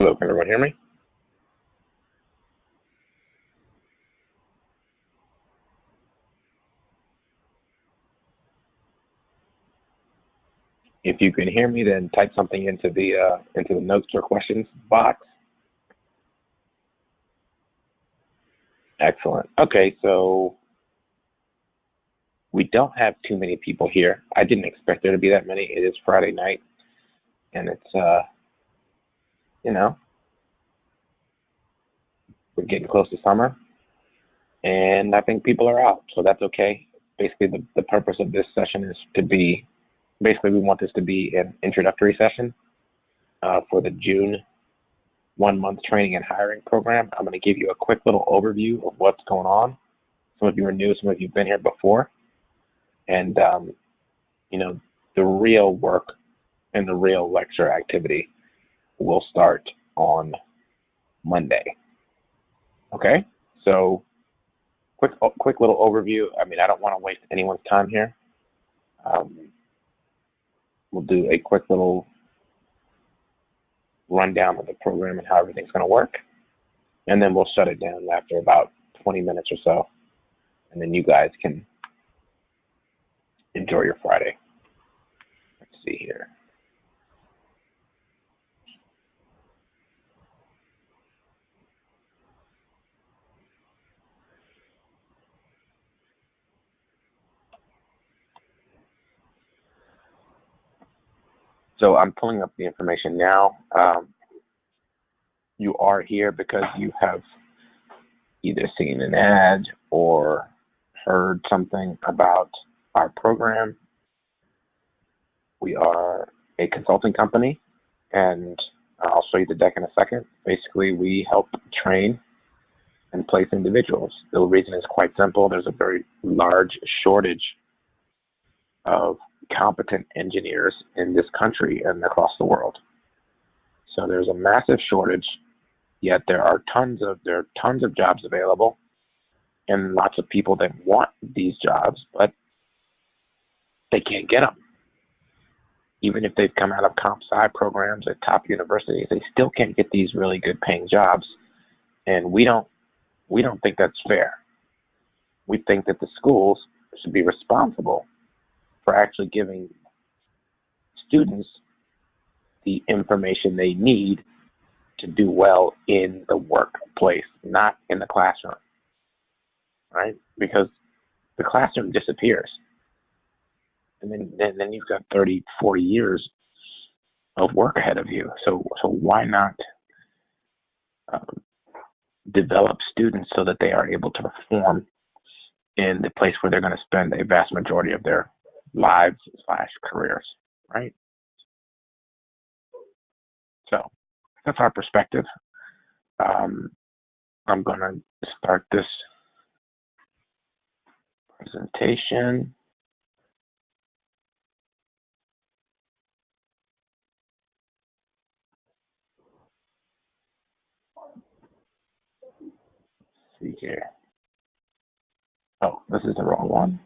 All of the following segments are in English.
Hello, can everyone hear me? If you can hear me, then type something into the notes or questions box. Excellent. Okay, so we don't have too many people here. I didn't expect there to be that many. It is Friday night, and it's you know, we're getting close to summer, and I think people are out, so that's okay. Basically, the purpose of this session is to be basically we want this to be an introductory session for the June 1 month training and hiring program. I'm going to give you a quick little overview of what's going on. Some of you are new, some of you have been here before. And, the real work and the real lecture activity will start on Monday. Okay? So, quick little overview. I mean, I don't want to waste anyone's time here. We'll do a quick little rundown of the program and how everything's going to work. And then we'll shut it down after about 20 minutes or so. And then you guys can enjoy your Friday. Let's see here. So I'm pulling up the information now. You are here because you have either seen an ad or heard something about our program. We are a consulting company, and I'll show you the deck in a second. Basically, we help train and place individuals. The reason is quite simple. There's a very large shortage of competent engineers in this country and across the world. So there's a massive shortage, yet there are tons of jobs available and lots of people that want these jobs, but they can't get them. Even if they've come out of comp sci programs at top universities, they still can't get these really good paying jobs. And we don't think that's fair. We think that the schools should be responsible for actually giving students the information they need to do well in the workplace, not in the classroom, right? Because the classroom disappears. And then you've got 30, 40 years of work ahead of you. So why not develop students so that they are able to perform in the place where they're going to spend a vast majority of their lives/careers, right? So that's our perspective. I'm going to start this presentation. Let's see here. Oh, this is the wrong one.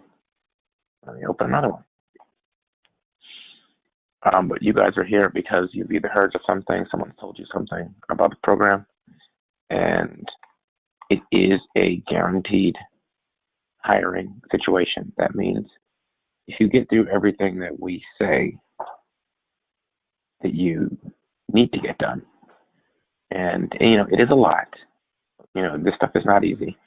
Let me open another one. But you guys are here because you've either heard of something, someone told you something about the program, and it is a guaranteed hiring situation. That means if you get through everything that we say that you need to get done, and it is a lot. This stuff is not easy.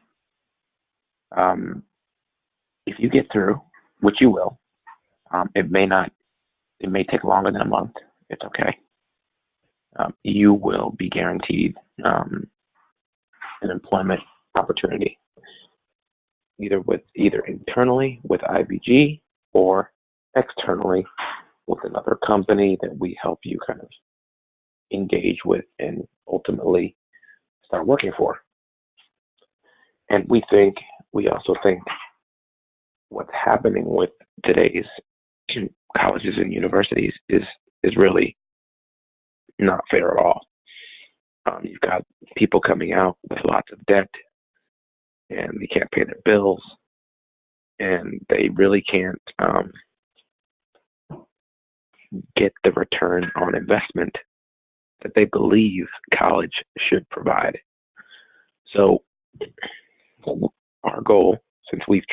If you get through, which you will, it may take longer than a month. It's okay. You will be guaranteed an employment opportunity, either internally with IBG or externally with another company that we help you kind of engage with and ultimately start working for. And we also think what's happening with today's colleges and universities is really not fair at all. You've got people coming out with lots of debt, and they can't pay their bills, and they really can't get the return on investment that they believe college should provide. So our goal, since we've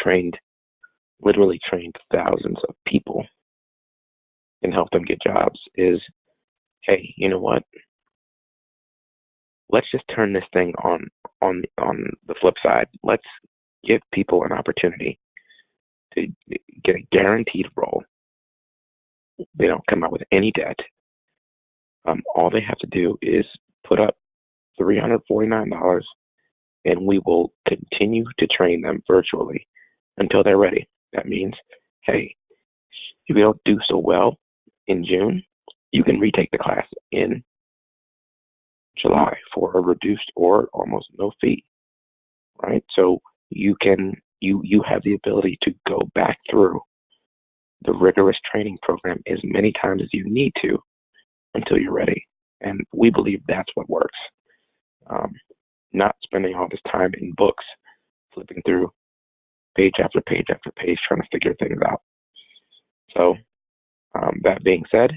literally trained thousands of people and helped them get jobs, is, hey, you know what? Let's just turn this thing on the flip side. Let's give people an opportunity to get a guaranteed role. They don't come out with any debt. All they have to do is put up $349, and we will continue to train them virtually until they're ready. That means, hey, if you don't do so well in June, you can retake the class in July for a reduced or almost no fee, right? So you have the ability to go back through the rigorous training program as many times as you need to until you're ready. And we believe that's what works. Not spending all this time in books, flipping through page after page after page, trying to figure things out. So that being said,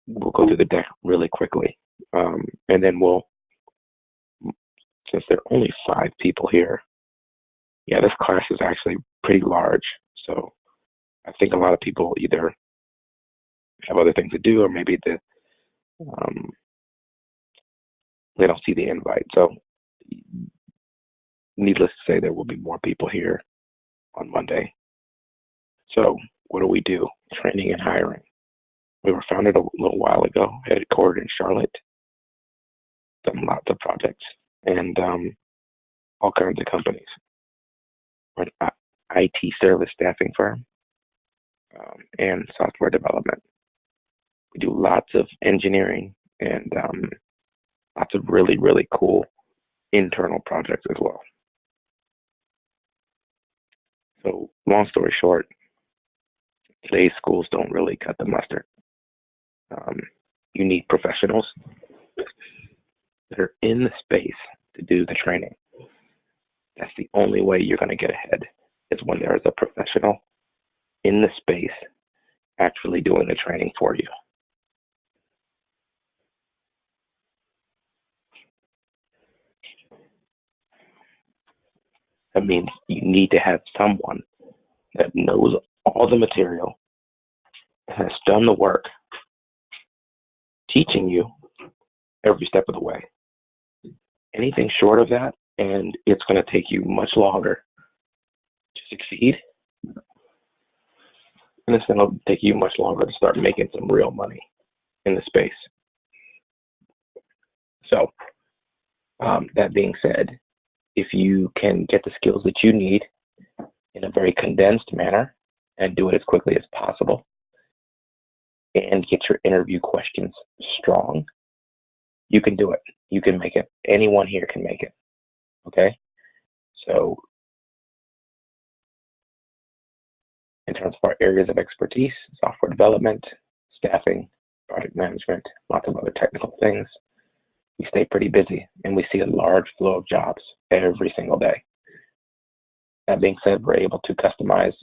we'll go through the deck really quickly. And then since there are only 5 people here, yeah, this class is actually pretty large. So I think a lot of people either have other things to do, or maybe they don't see the invite. So needless to say, there will be more people here on Monday. So what do? Training and hiring. We were founded a little while ago, headquartered in Charlotte, done lots of projects, and all kinds of companies. We're an IT service staffing firm and software development. We do lots of engineering and lots of really, really cool internal projects as well. So long story short, today's schools don't really cut the mustard. You need professionals that are in the space to do the training. That's the only way you're going to get ahead, is when there is a professional in the space actually doing the training for you. That means you need to have someone that knows all the material, has done the work, teaching you every step of the way. Anything short of that, and it's going to take you much longer to succeed, and it's going to take you much longer to start making some real money in the space. So, that being said, if you can get the skills that you need in a very condensed manner and do it as quickly as possible, and get your interview questions strong, you can do it. You can make it. Anyone here can make it. Okay? So, in terms of our areas of expertise, software development, staffing, project management, lots of other technical things, we stay pretty busy, and we see a large flow of jobs every single day. That being said, we're able to customize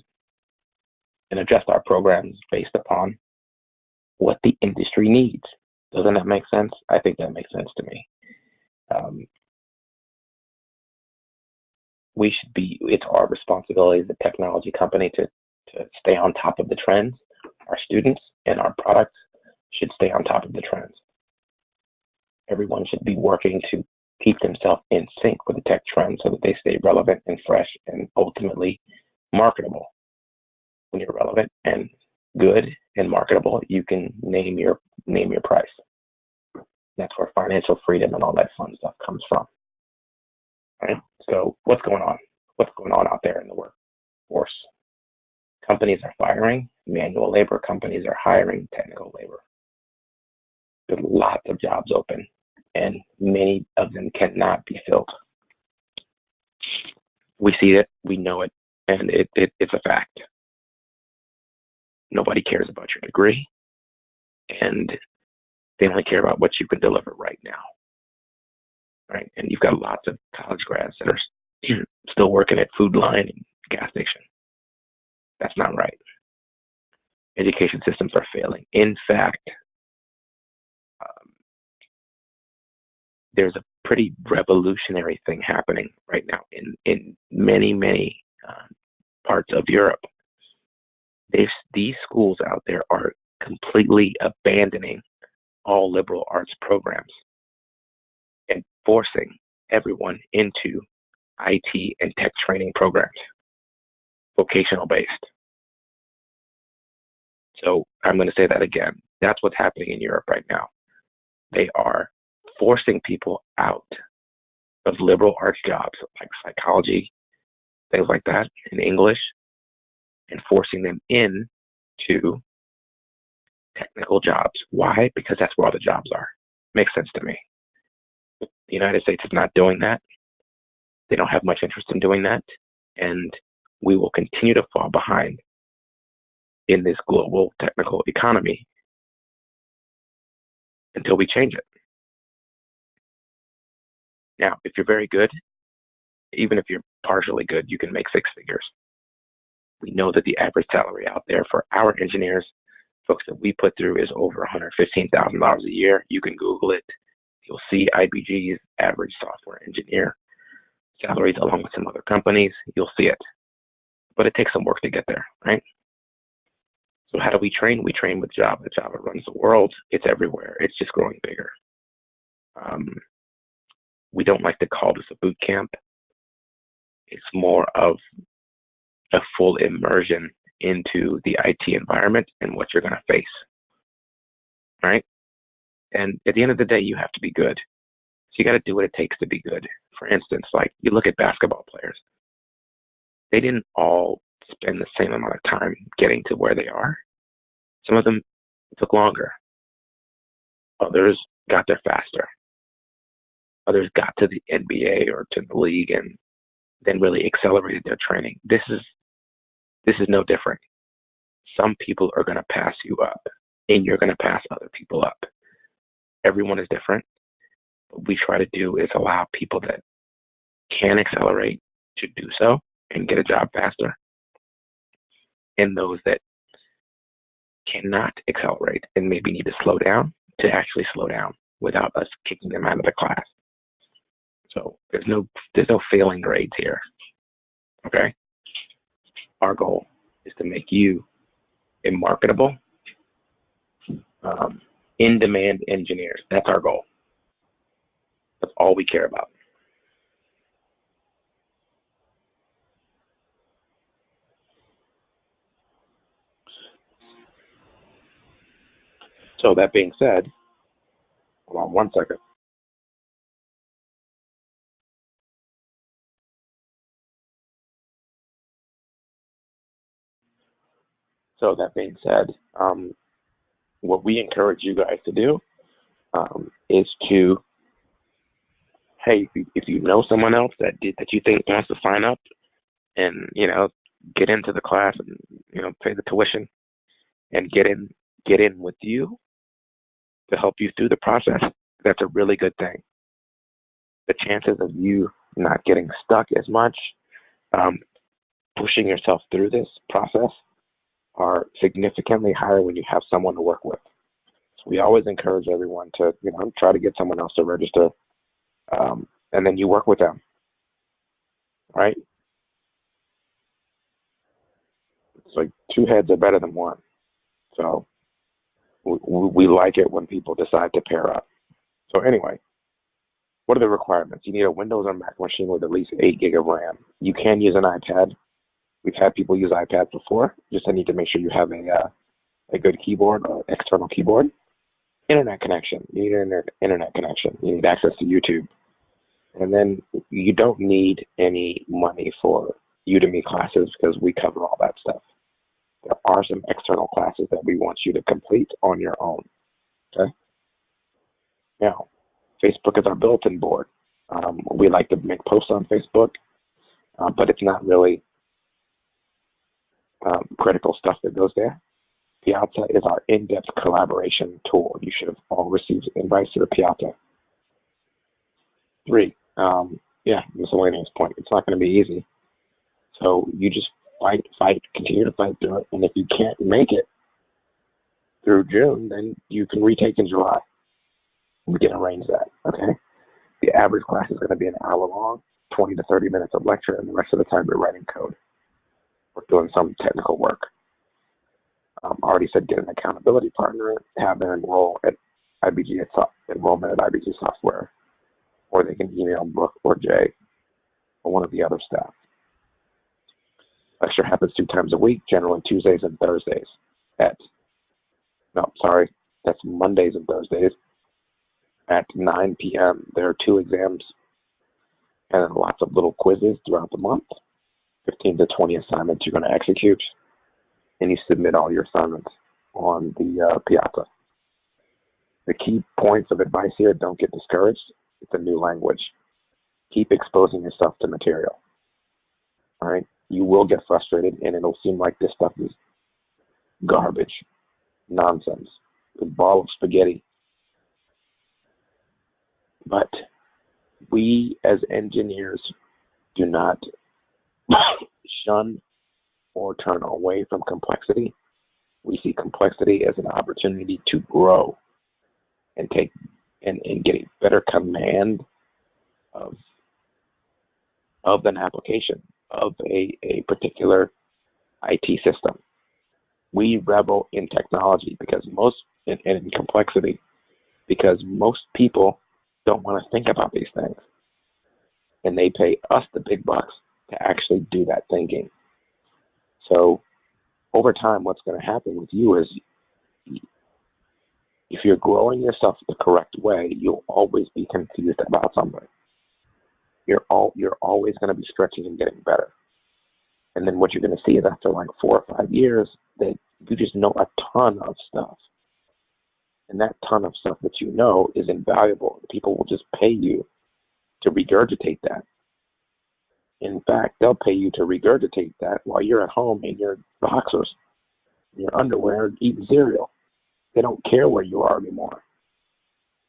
and adjust our programs based upon what the industry needs. Doesn't that make sense? I think that makes sense to me. It's our responsibility as a technology company to stay on top of the trends. Our students and our products should stay on top of the trends. Everyone should be working to keep themselves in sync with the tech trends so that they stay relevant and fresh and ultimately marketable. When you're relevant and good and marketable, you can name your price. That's where financial freedom and all that fun stuff comes from. All right? So what's going on? What's going on out there in the workforce? Companies are firing manual labor. Companies are hiring technical labor. There's lots of jobs open, and many of them cannot be filled. We see it, we know it, and it's a fact. Nobody cares about your degree, and they only care about what you can deliver right now. Right? And you've got lots of college grads that are still working at Food Line and gas station. That's not right. Education systems are failing. In fact, there's a pretty revolutionary thing happening right now in many parts of Europe. These schools out there are completely abandoning all liberal arts programs and forcing everyone into IT and tech training programs, vocational based. So I'm going to say that again. That's what's happening in Europe right now. They are forcing people out of liberal arts jobs like psychology, things like that, in English, and forcing them into technical jobs. Why? Because that's where all the jobs are. Makes sense to me. The United States is not doing that. They don't have much interest in doing that. And we will continue to fall behind in this global technical economy until we change it. Now, if you're very good, even if you're partially good, you can make six figures. We know that the average salary out there for our engineers, folks that we put through, is over $115,000 a year. You can Google it. You'll see IBG's average software engineer salaries along with some other companies. You'll see it. But it takes some work to get there, right? So how do we train? We train with Java. Java runs the world. It's everywhere. It's just growing bigger. We don't like to call this a boot camp. It's more of a full immersion into the IT environment and what you're going to face, right? And at the end of the day, you have to be good. So you got to do what it takes to be good. For instance, like you look at basketball players. They didn't all spend the same amount of time getting to where they are. Some of them took longer. Others got there faster. Others got to the NBA or to the league and then really accelerated their training. This is no different. Some people are going to pass you up, and you're going to pass other people up. Everyone is different. What we try to do is allow people that can accelerate to do so and get a job faster, and those that cannot accelerate and maybe need to slow down to actually slow down without us kicking them out of the class. So there's no failing grades here. Okay? Our goal is to make you a marketable, in-demand engineers. That's our goal. That's all we care about. So that being said, hold on one second. So that being said, what we encourage you guys to do is to, hey, if you know someone else that you think wants to sign up and get into the class and pay the tuition and get in with you to help you through the process, that's a really good thing. The chances of you not getting stuck as much, pushing yourself through this process, are significantly higher when you have someone to work with. So we always encourage everyone to try to get someone else to register, and then you work with them, right? It's like two heads are better than one. So we like it when people decide to pair up. So anyway, what are the requirements? You need a Windows or Mac machine with at least 8 gig of RAM. You can use an iPad. We've had people use iPads before. Just need to make sure you have a good keyboard or external keyboard. Internet connection. You need an internet connection. You need access to YouTube. And then you don't need any money for Udemy classes because we cover all that stuff. There are some external classes that we want you to complete on your own. Okay? Now, Facebook is our bulletin board. We like to make posts on Facebook, but it's not really critical stuff that goes there. Piazza is our in-depth collaboration tool. You should have all received invites to the Piazza. 3, miscellaneous point. It's not going to be easy. So you just fight, continue to fight through it. And if you can't make it through June, then you can retake in July. We can arrange that, okay? The average class is going to be an hour long, 20 to 30 minutes of lecture, and the rest of the time we're writing code or doing some technical work. Already said get an accountability partner, have them enroll at IBG enrollment at IBG Software, or they can email Brooke or Jay or one of the other staff. Lecture happens 2 times a week, generally Tuesdays and Thursdays that's Mondays and Thursdays at 9 p.m. There are 2 exams and then lots of little quizzes throughout the month, 15 to 20 assignments you're going to execute, and you submit all your assignments on the Piazza. The key points of advice here: don't get discouraged. It's a new language. Keep exposing yourself to material. All right? You will get frustrated, and it'll seem like this stuff is garbage, nonsense, a ball of spaghetti. But we as engineers do not shun or turn away from complexity. We see complexity as an opportunity to grow and get a better command of an application, of a particular IT system. We revel in technology and in complexity because most people don't want to think about these things. And they pay us the big bucks to actually do that thinking. So over time, what's going to happen with you is if you're growing yourself the correct way, you'll always be confused about something. You're always going to be stretching and getting better. And then what you're going to see is after like 4 or 5 years that you just know a ton of stuff. And that ton of stuff that you know is invaluable. People will just pay you to regurgitate that. In fact, they'll pay you to regurgitate that while you're at home in your boxers, in your underwear, eating cereal. They don't care where you are anymore.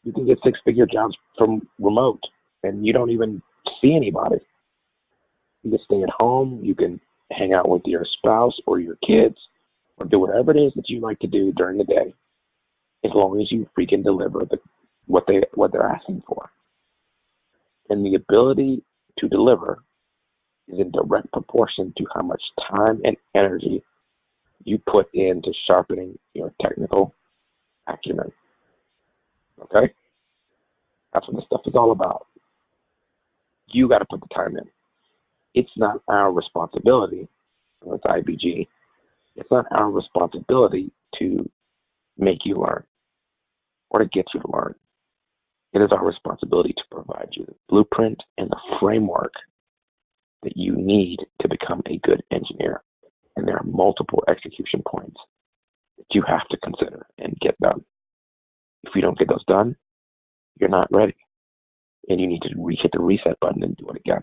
You can get 6-figure jobs from remote, and you don't even see anybody. You can stay at home. You can hang out with your spouse or your kids or do whatever it is that you like to do during the day, as long as you freaking deliver what they're asking for. And the ability to deliver is in direct proportion to how much time and energy you put into sharpening your technical acumen. Okay? That's what this stuff is all about. You got to put the time in. It's not our responsibility, with IBG, it's not our responsibility to make you learn or to get you to learn. It is our responsibility to provide you the blueprint and the framework that you need to become a good engineer. And there are multiple execution points that you have to consider and get done. If you don't get those done, you're not ready. And you need to hit the reset button and do it again.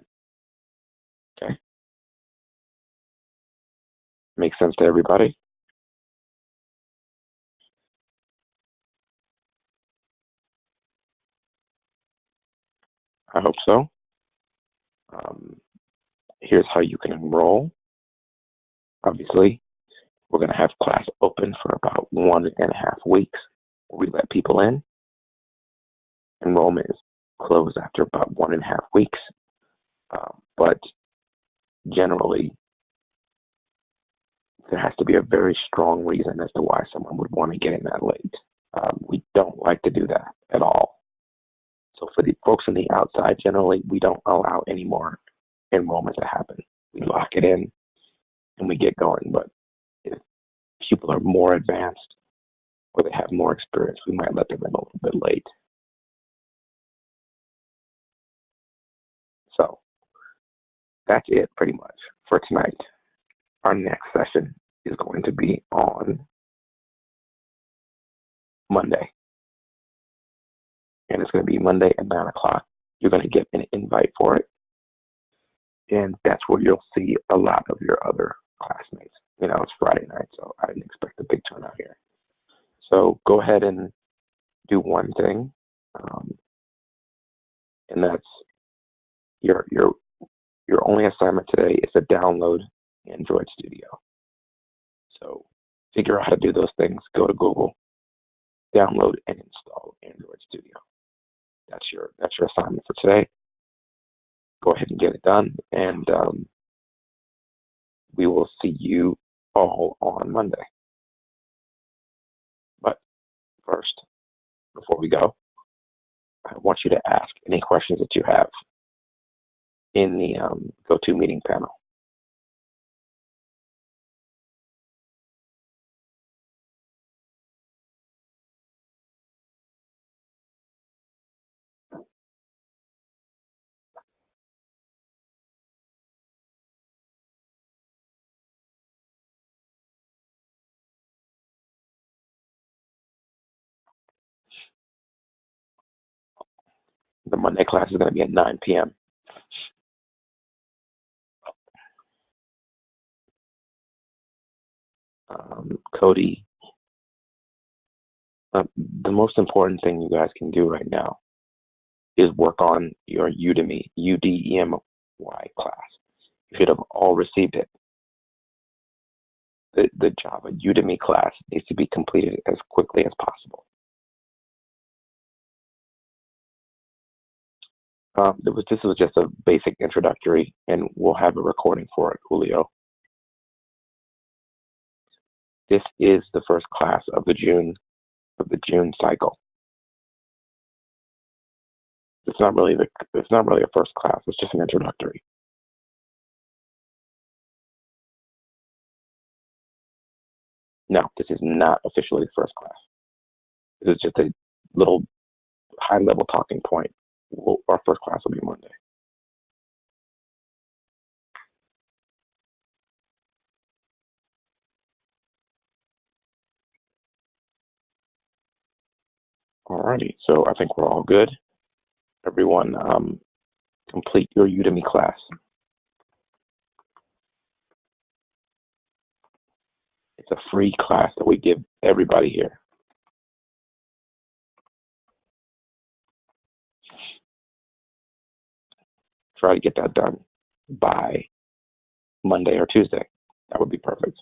Okay? Make sense to everybody? I hope so. Here's how you can enroll. Obviously, we're going to have class open for about 1.5 weeks. We let people in. Enrollment is closed after about 1.5 weeks. But generally, there has to be a very strong reason as to why someone would want to get in that late. We don't like to do that at all. So for the folks on the outside, generally, we don't allow any more enrollment to happen. We lock it in and we get going. But if people are more advanced or they have more experience, we might let them in a little bit late. So that's it pretty much for tonight. Our next session is going to be on Monday. And it's going to be Monday at 9 o'clock. You're going to get an invite for it. And that's where you'll see a lot of your other classmates. You know, it's Friday night, so I didn't expect a big turnout here. So go ahead and do one thing. And that's your only assignment today is to download Android Studio. So figure out how to do those things. Go to Google, download and install Android Studio. That's your assignment for today. Go ahead and get it done, and we will see you all on Monday. But first, before we go, I want you to ask any questions that you have in the GoToMeeting panel. The Monday class is going to be at 9 p.m. Cody, the most important thing you guys can do right now is work on your Udemy, UDEMY class. You should have all received it. The Java Udemy class needs to be completed as quickly as possible. This was just a basic introductory, and we'll have a recording for it, Julio. This is the first class of the June cycle. It's not really a first class. It's just an introductory. No, this is not officially the first class. This is just a little high-level talking point. Our first class will be Monday. Alrighty, so I think we're all good. Everyone, complete your Udemy class. It's a free class that we give everybody here. Try to get that done by Monday or Tuesday. That would be perfect.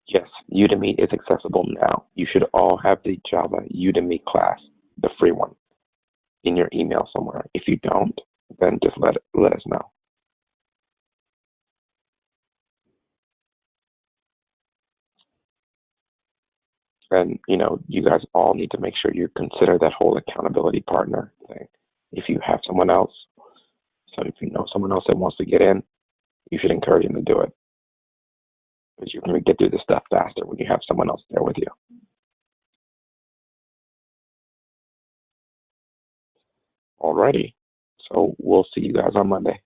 Yes, Udemy is accessible now. You should all have the Java Udemy class, the free one, in your email somewhere. If you don't, then just let us know. And, you guys all need to make sure you consider that whole accountability partner thing. If you have someone else, so if you know someone else that wants to get in, you should encourage them to do it. Because you're going to get through this stuff faster when you have someone else there with you. Alrighty. So we'll see you guys on Monday.